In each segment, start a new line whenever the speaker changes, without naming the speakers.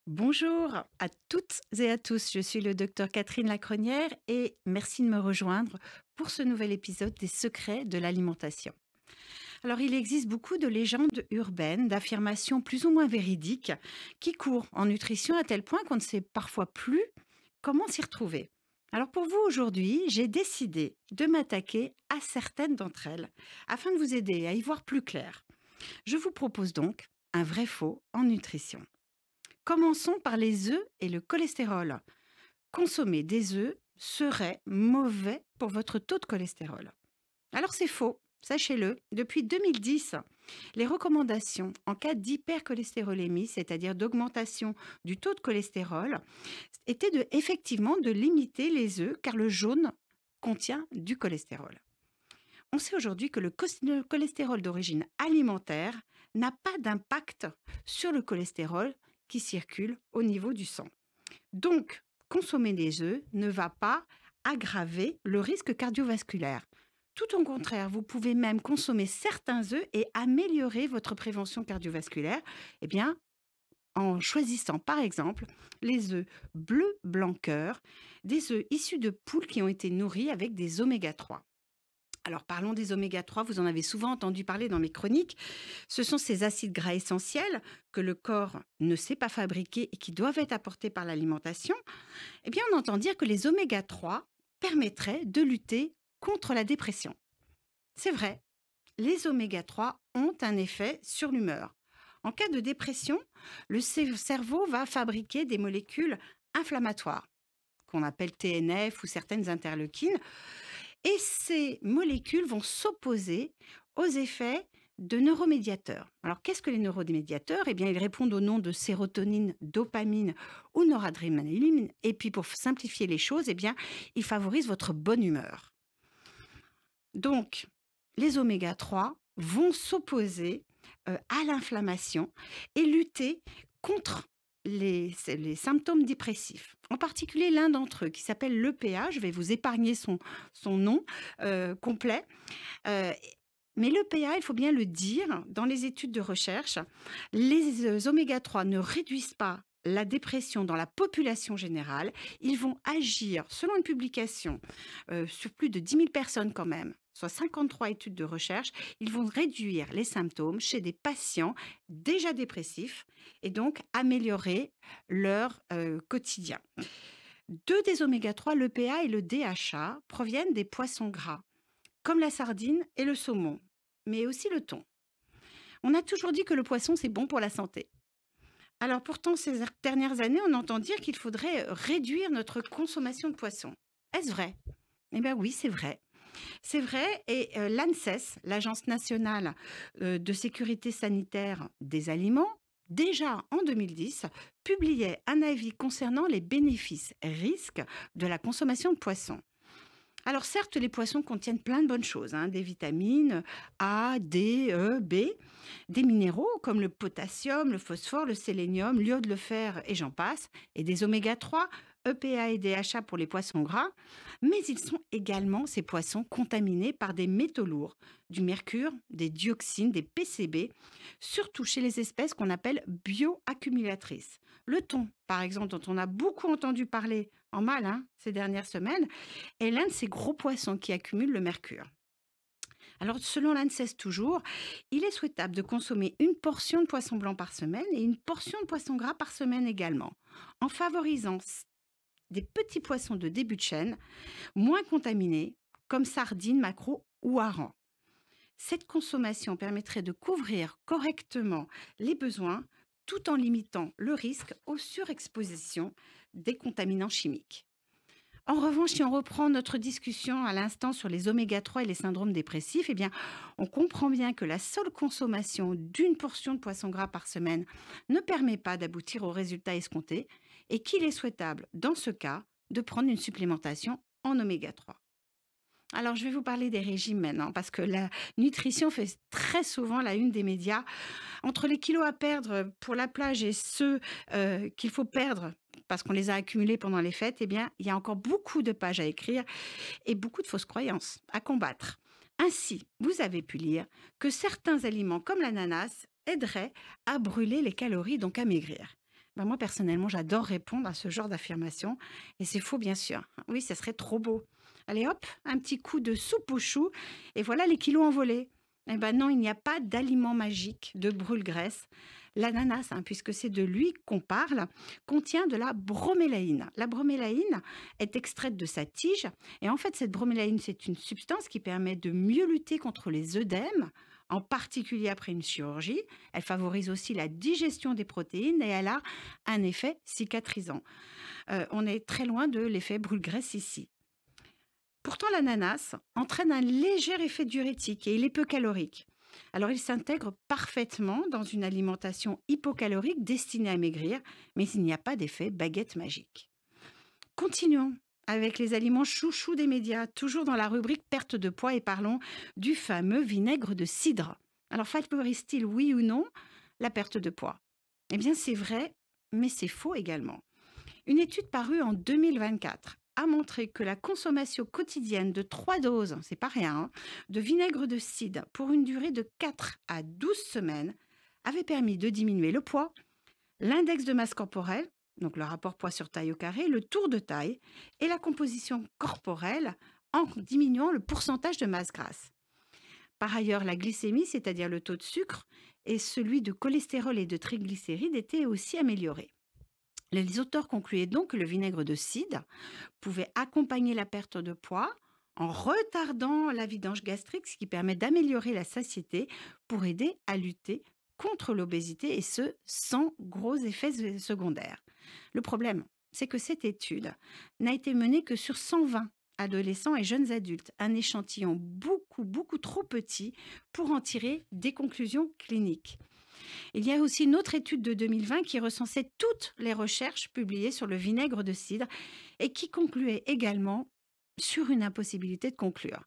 Bonjour à toutes et à tous, je suis le docteur Catherine Lacrenière et merci de me rejoindre pour ce nouvel épisode des secrets de l'alimentation. Alors il existe beaucoup de légendes urbaines, d'affirmations plus ou moins véridiques qui courent en nutrition à tel point qu'on ne sait parfois plus comment s'y retrouver. Alors pour vous aujourd'hui, j'ai décidé de m'attaquer à certaines d'entre elles afin de vous aider à y voir plus clair. Je vous propose donc un vrai faux en nutrition. Commençons par les œufs et le cholestérol. Consommer des œufs serait mauvais pour votre taux de cholestérol. Alors c'est faux, sachez-le. Depuis 2010, les recommandations en cas d'hypercholestérolémie, c'est-à-dire d'augmentation du taux de cholestérol, étaient effectivement de limiter les œufs car le jaune contient du cholestérol. On sait aujourd'hui que le cholestérol d'origine alimentaire n'a pas d'impact sur le cholestérol qui circule au niveau du sang. Donc, consommer des œufs ne va pas aggraver le risque cardiovasculaire. Tout au contraire, vous pouvez même consommer certains œufs et améliorer votre prévention cardiovasculaire, en choisissant par exemple les œufs bleu blanc cœur, des œufs issus de poules qui ont été nourris avec des oméga 3. Alors parlons des oméga 3, vous en avez souvent entendu parler dans mes chroniques. Ce sont ces acides gras essentiels que le corps ne sait pas fabriquer et qui doivent être apportés par l'alimentation. On entend dire que les oméga 3 permettraient de lutter contre la dépression. C'est vrai, les oméga 3 ont un effet sur l'humeur. En cas de dépression, le cerveau va fabriquer des molécules inflammatoires, qu'on appelle TNF ou certaines interleukines. Et ces molécules vont s'opposer aux effets de neuromédiateurs. Alors, qu'est-ce que les neuromédiateurs ? Ils répondent au nom de sérotonine, dopamine ou noradrénaline. Et puis, pour simplifier les choses, ils favorisent votre bonne humeur. Donc, les oméga 3 vont s'opposer à l'inflammation et lutter contre les symptômes dépressifs. En particulier l'un d'entre eux qui s'appelle l'EPA, je vais vous épargner son nom complet. Mais l'EPA, il faut bien le dire, dans les études de recherche, les oméga 3 ne réduisent pas la dépression dans la population générale. Ils vont agir, selon une publication, sur plus de 10 000 personnes quand même, soit 53 études de recherche, ils vont réduire les symptômes chez des patients déjà dépressifs et donc améliorer leur quotidien. Deux des oméga 3, l'EPA et le DHA, proviennent des poissons gras, comme la sardine et le saumon, mais aussi le thon. On a toujours dit que le poisson, c'est bon pour la santé. Alors pourtant, ces dernières années, on entend dire qu'il faudrait réduire notre consommation de poisson. Est-ce vrai ? Oui, c'est vrai. C'est vrai, et l'ANSES, l'Agence nationale de sécurité sanitaire des aliments, déjà en 2010, publiait un avis concernant les bénéfices-risques de la consommation de poissons. Alors certes, les poissons contiennent plein de bonnes choses, des vitamines A, D, E, B, des minéraux comme le potassium, le phosphore, le sélénium, l'iode, le fer et j'en passe, et des oméga 3, EPA et DHA pour les poissons gras, mais ils sont également, ces poissons, contaminés par des métaux lourds, du mercure, des dioxines, des PCB, surtout chez les espèces qu'on appelle bioaccumulatrices. Le thon, par exemple, dont on a beaucoup entendu parler en mal ces dernières semaines, est l'un de ces gros poissons qui accumulent le mercure. Alors, selon l'ANSES toujours, il est souhaitable de consommer une portion de poisson blanc par semaine et une portion de poisson gras par semaine également, en favorisant des petits poissons de début de chaîne, moins contaminés, comme sardines, maquereaux ou harengs. Cette consommation permettrait de couvrir correctement les besoins tout en limitant le risque aux surexpositions des contaminants chimiques. En revanche, si on reprend notre discussion à l'instant sur les oméga 3 et les syndromes dépressifs, on comprend bien que la seule consommation d'une portion de poisson gras par semaine ne permet pas d'aboutir aux résultats escomptés et qu'il est souhaitable, dans ce cas, de prendre une supplémentation en oméga 3. Alors, je vais vous parler des régimes maintenant, parce que la nutrition fait très souvent la une des médias. Entre les kilos à perdre pour la plage et ceux qu'il faut perdre parce qu'on les a accumulés pendant les fêtes, il y a encore beaucoup de pages à écrire et beaucoup de fausses croyances à combattre. Ainsi, vous avez pu lire que certains aliments comme l'ananas aideraient à brûler les calories, donc à maigrir. Ben moi, personnellement, j'adore répondre à ce genre d'affirmation. Et c'est faux, bien sûr. Oui, ça serait trop beau. Allez, hop, un petit coup de soupe aux choux. Et voilà les kilos envolés. Eh ben non, il n'y a pas d'aliment magique de brûle-graisse. L'ananas, puisque c'est de lui qu'on parle, contient de la bromélaïne. La bromélaïne est extraite de sa tige. Et en fait, cette bromélaïne, c'est une substance qui permet de mieux lutter contre les œdèmes, en particulier après une chirurgie. Elle favorise aussi la digestion des protéines et elle a un effet cicatrisant. On est très loin de l'effet brûle-graisse ici. Pourtant, l'ananas entraîne un léger effet diurétique et il est peu calorique. Alors, il s'intègre parfaitement dans une alimentation hypocalorique destinée à maigrir, mais il n'y a pas d'effet baguette magique. Continuons avec les aliments chouchous des médias, toujours dans la rubrique perte de poids et parlons du fameux vinaigre de cidre. Alors, favorise-t-il, oui ou non, la perte de poids? Eh bien, c'est vrai, mais c'est faux également. Une étude parue en 2024 a montré que la consommation quotidienne de 3 doses, c'est pas rien, de vinaigre de cidre pour une durée de 4 à 12 semaines avait permis de diminuer le poids, l'index de masse corporelle, donc le rapport poids sur taille au carré, le tour de taille et la composition corporelle en diminuant le pourcentage de masse grasse. Par ailleurs, la glycémie, c'est-à-dire le taux de sucre, et celui de cholestérol et de triglycérides étaient aussi améliorés. Les auteurs concluaient donc que le vinaigre de cidre pouvait accompagner la perte de poids en retardant la vidange gastrique, ce qui permet d'améliorer la satiété pour aider à lutter contre l'obésité et ce, sans gros effets secondaires. Le problème, c'est que cette étude n'a été menée que sur 120 adolescents et jeunes adultes, un échantillon beaucoup trop petit pour en tirer des conclusions cliniques. Il y a aussi une autre étude de 2020 qui recensait toutes les recherches publiées sur le vinaigre de cidre et qui concluait également sur une impossibilité de conclure.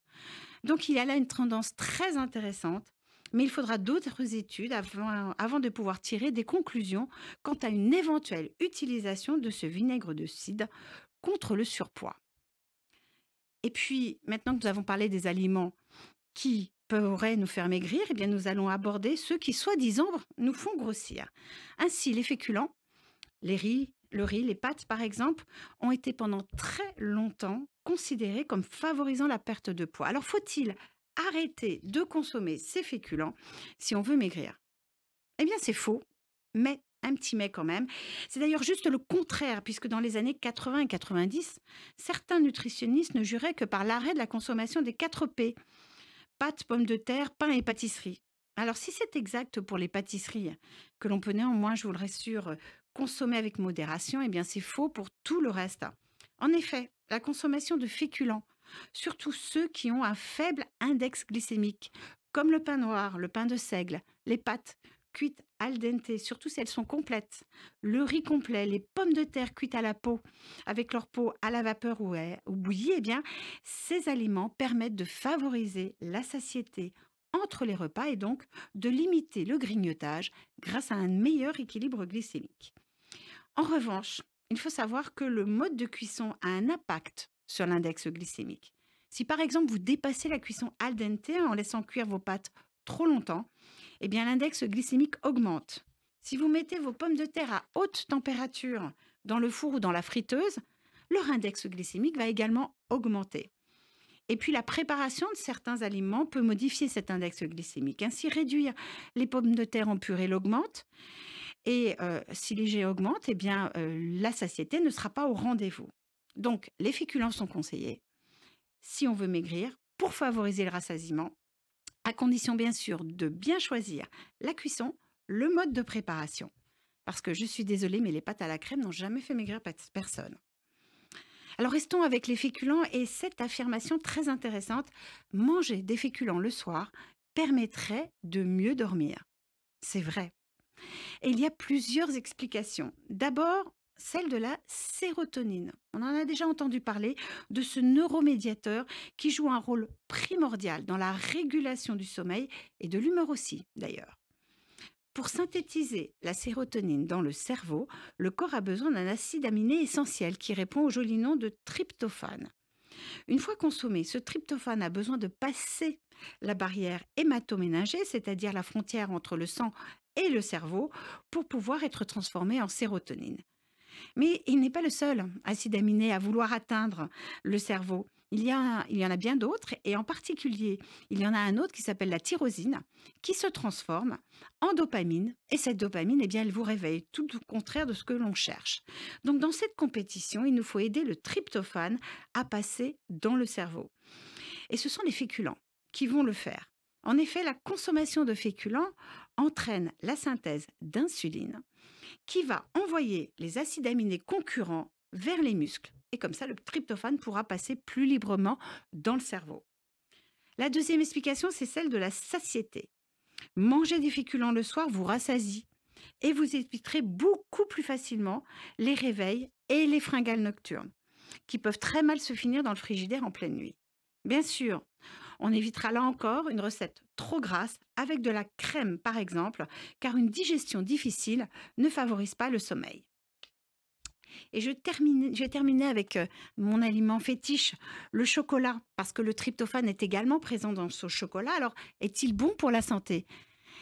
Donc il y a là une tendance très intéressante, mais il faudra d'autres études avant de pouvoir tirer des conclusions quant à une éventuelle utilisation de ce vinaigre de cidre contre le surpoids. Et puis, maintenant que nous avons parlé des aliments qui pourraient nous faire maigrir, eh bien nous allons aborder ceux qui, soi-disant, nous font grossir. Ainsi, les féculents, le riz, les pâtes par exemple, ont été pendant très longtemps considérés comme favorisant la perte de poids. Alors faut-il arrêter de consommer ces féculents si on veut maigrir? Eh bien c'est faux, mais un petit mais quand même. C'est d'ailleurs juste le contraire, puisque dans les années 80 et 90, certains nutritionnistes ne juraient que par l'arrêt de la consommation des 4 P, pâtes, pommes de terre, pain et pâtisseries. Alors si c'est exact pour les pâtisseries, que l'on peut néanmoins, je vous le rassure, consommer avec modération, eh bien c'est faux pour tout le reste. En effet, la consommation de féculents, surtout ceux qui ont un faible index glycémique, comme le pain noir, le pain de seigle, les pâtes cuites al dente, surtout si elles sont complètes, le riz complet, les pommes de terre cuites à la peau, avec leur peau à la vapeur ou bouillie, eh bien, ces aliments permettent de favoriser la satiété entre les repas et donc de limiter le grignotage grâce à un meilleur équilibre glycémique. En revanche, il faut savoir que le mode de cuisson a un impact sur l'index glycémique. Si par exemple vous dépassez la cuisson al dente en laissant cuire vos pâtes trop longtemps, eh bien l'index glycémique augmente. Si vous mettez vos pommes de terre à haute température dans le four ou dans la friteuse, leur index glycémique va également augmenter. Et puis la préparation de certains aliments peut modifier cet index glycémique. Ainsi, réduire les pommes de terre en purée l'augmente. Et si les G augmentent, eh bien, la satiété ne sera pas au rendez-vous. Donc, les féculents sont conseillés si on veut maigrir pour favoriser le rassasiement, à condition bien sûr de bien choisir la cuisson, le mode de préparation. Parce que je suis désolée, mais les pâtes à la crème n'ont jamais fait maigrir personne. Alors restons avec les féculents et cette affirmation très intéressante, manger des féculents le soir permettrait de mieux dormir. C'est vrai. Et il y a plusieurs explications. D'abord, celle de la sérotonine. On en a déjà entendu parler de ce neuromédiateur qui joue un rôle primordial dans la régulation du sommeil et de l'humeur aussi, d'ailleurs. Pour synthétiser la sérotonine dans le cerveau, le corps a besoin d'un acide aminé essentiel qui répond au joli nom de tryptophane. Une fois consommé, ce tryptophane a besoin de passer la barrière hématoméningée, c'est-à-dire la frontière entre le sang et le cerveau pour pouvoir être transformé en sérotonine. Mais il n'est pas le seul acide aminé à vouloir atteindre le cerveau. Il y en a bien d'autres, et en particulier, il y en a un autre qui s'appelle la tyrosine, qui se transforme en dopamine. Et cette dopamine, eh bien, elle vous réveille, tout le contraire de ce que l'on cherche. Donc, dans cette compétition, il nous faut aider le tryptophane à passer dans le cerveau. Et ce sont les féculents qui vont le faire. En effet, la consommation de féculents entraîne la synthèse d'insuline qui va envoyer les acides aminés concurrents vers les muscles. Et comme ça, le tryptophane pourra passer plus librement dans le cerveau. La deuxième explication, c'est celle de la satiété. Manger des féculents le soir vous rassasie et vous éviterez beaucoup plus facilement les réveils et les fringales nocturnes, qui peuvent très mal se finir dans le frigidaire en pleine nuit. Bien sûr, on évitera là encore une recette trop grasse avec de la crème par exemple, car une digestion difficile ne favorise pas le sommeil. Et je vais terminer avec mon aliment fétiche, le chocolat, parce que le tryptophane est également présent dans ce chocolat. Alors, est-il bon pour la santé?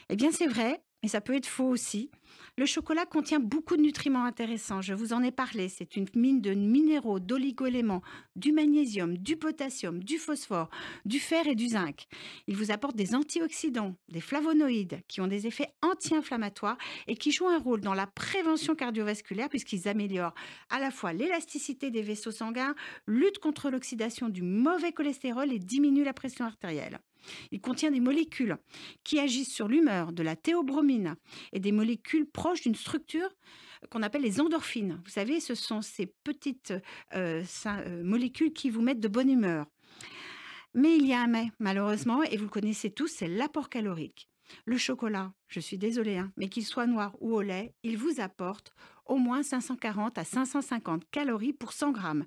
Eh bien, c'est vrai, mais ça peut être faux aussi. Le chocolat contient beaucoup de nutriments intéressants. Je vous en ai parlé. C'est une mine de minéraux, d'oligo-éléments, du magnésium, du potassium, du phosphore, du fer et du zinc. Il vous apporte des antioxydants, des flavonoïdes qui ont des effets anti-inflammatoires et qui jouent un rôle dans la prévention cardiovasculaire puisqu'ils améliorent à la fois l'élasticité des vaisseaux sanguins, luttent contre l'oxydation du mauvais cholestérol et diminuent la pression artérielle. Il contient des molécules qui agissent sur l'humeur, de la théobromine et des molécules proches d'une structure qu'on appelle les endorphines. Vous savez, ce sont ces petites molécules qui vous mettent de bonne humeur. Mais il y a un mais, malheureusement, et vous le connaissez tous, c'est l'apport calorique. Le chocolat, je suis désolée, mais qu'il soit noir ou au lait, il vous apporte au moins 540 à 550 calories pour 100 grammes.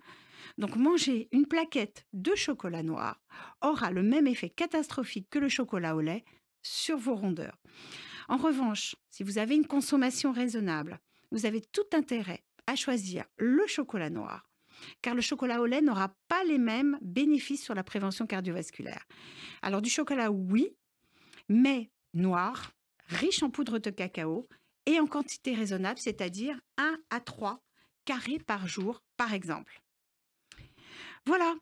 Donc manger une plaquette de chocolat noir aura le même effet catastrophique que le chocolat au lait sur vos rondeurs. En revanche, si vous avez une consommation raisonnable, vous avez tout intérêt à choisir le chocolat noir, car le chocolat au lait n'aura pas les mêmes bénéfices sur la prévention cardiovasculaire. Alors du chocolat, oui, mais noir, riche en poudre de cacao et en quantité raisonnable, c'est-à-dire 1 à 3 carrés par jour, par exemple. Voilà,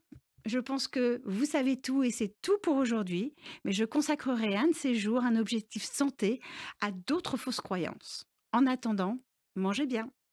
je pense que vous savez tout et c'est tout pour aujourd'hui, mais je consacrerai un de ces jours un objectif santé à d'autres fausses croyances. En attendant, mangez bien.